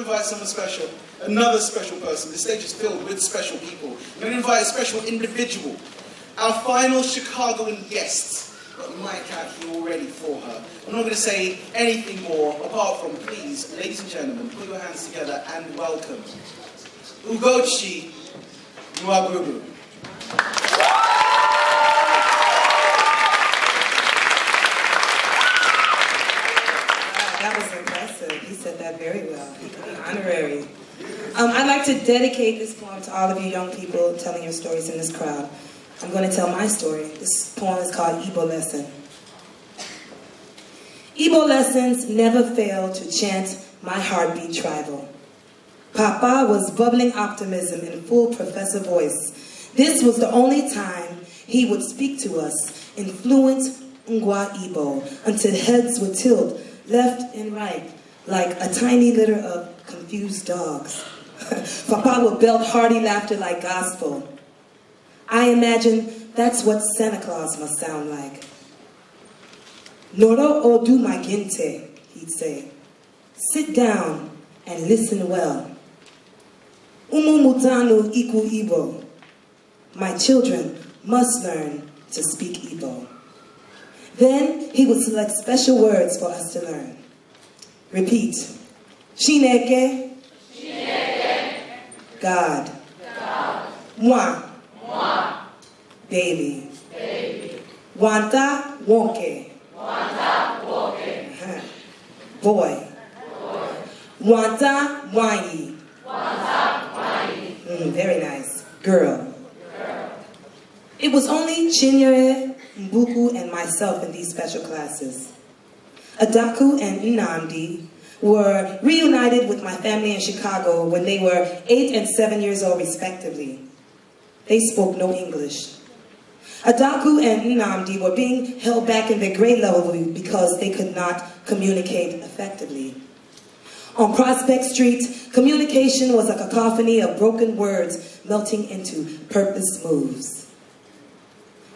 invite someone special, another special person. The stage is filled with special people. I'm going to invite a special individual. Our final Chicagoan guest. Got Mike out here already for her. I'm not going to say anything more apart from, please, ladies and gentlemen, put your hands together and welcome Ugochi Nwaogwugwu. That was impressive. He said that very well. He could be honorary. I'd like to dedicate this poem to all of you young people telling your stories in this crowd. I'm going to tell my story. This poem is called Igbo Lesson. Igbo Lessons never fail to chant my heartbeat tribal. Papa was bubbling optimism in full professor voice. This was the only time he would speak to us in fluent Ngwa Igbo until heads would tilt left and right like a tiny litter of confused dogs. Papa would belt hearty laughter like gospel. I imagine that's what Santa Claus must sound like. Noro odu maginte, he'd say. Sit down and listen well. Umumutanu iku Igbo. My children must learn to speak Igbo. Then he would select special words for us to learn. Repeat. Chineke. Chineke. God. God. Moi. Moi. Baby. Baby. Wanta wonke. Wanta wonke. Boy. Boy. Wanta wanyi. Wanta wanyi. Very nice. Girl. Girl. It was only Chinyere, Mbuku, and myself in these special classes. Adaku and Nnamdi were reunited with my family in Chicago when they were 8 and 7 years old respectively. They spoke no English. Adaku and Nnamdi were being held back in their grade level because they could not communicate effectively. On Prospect Street, communication was a cacophony of broken words melting into purpose moves.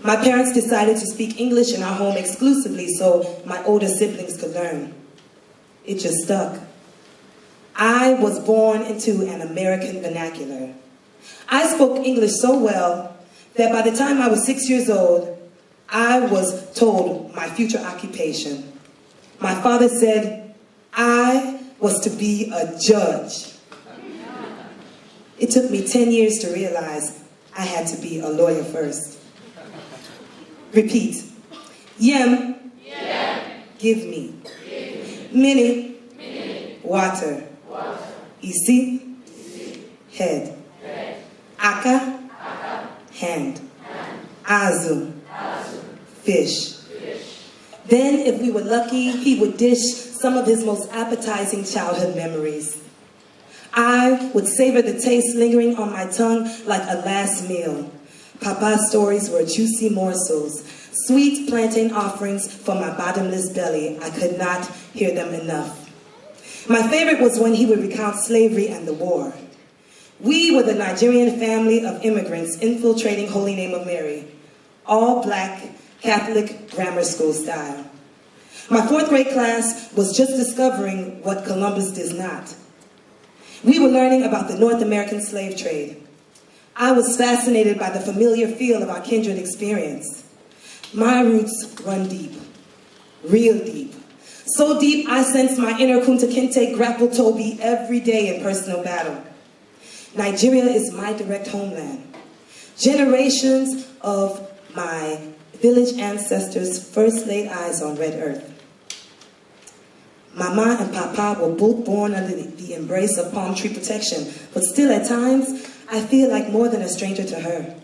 My parents decided to speak English in our home exclusively so my older siblings could learn. It just stuck. I was born into an American vernacular. I spoke English so well that by the time I was 6 years old, I was told my future occupation. My father said I was to be a judge. It took me 10 years to realize I had to be a lawyer first. Repeat. Yem. Yem. Give me. Give me. Mini. Mini. Water. Water. Isi. Isi. Head. Head. Aka. Aka. Hand. Hand. Azu. Azu. Fish. Fish. Then, if we were lucky, he would dish some of his most appetizing childhood memories. I would savor the taste lingering on my tongue like a last meal. Papa's stories were juicy morsels, sweet plantain offerings for my bottomless belly. I could not hear them enough. My favorite was when he would recount slavery and the war. We were the Nigerian family of immigrants infiltrating Holy Name of Mary, all black, Catholic grammar school style. My 4th grade class was just discovering what Columbus does not. We were learning about the North American slave trade. I was fascinated by the familiar feel of our kindred experience. My roots run deep, real deep. So deep, I sense my inner Kunta Kinte grapple Toby every day in personal battle. Nigeria is my direct homeland. Generations of my village ancestors first laid eyes on red earth. Mama and Papa were both born under the embrace of palm tree protection, but still at times, I feel like more than a stranger to her.